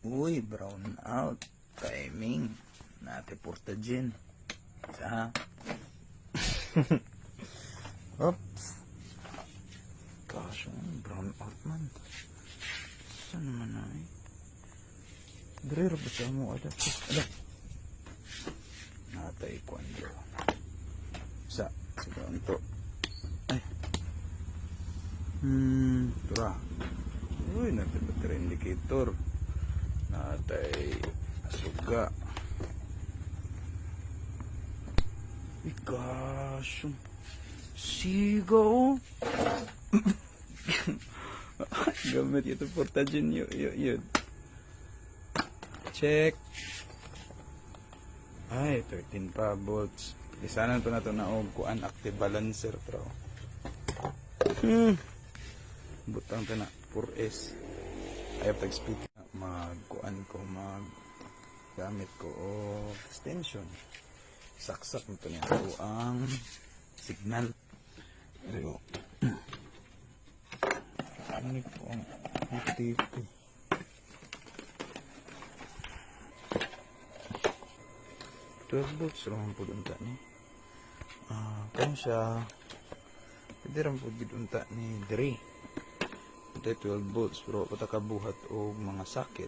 Uy, brown out. Timing. Nate portagen. Isa. Oops. Gosh, brown out man. Saan naman na eh? Dari ba sa mo? Ada. Natay kwando. Sa brown to. Ay. Tura. Uy, natay battery indicator. Natay suga. Gosh. Sigaw. Gamit ito portagen yun. Check. Ay, 13 pa volts. Isanan to na to na kuan active balancer pro. Butang to na 4S. Ayaw tag-speak magkuan ko gamit ko o extension. Saksak nito niya ko ang signal. Pero ano ko ang UTP. Volts lang po unta ni. Kaya siya pwede rin po unta ni Dre. 12 volts pero patakabuhat o mga sakit.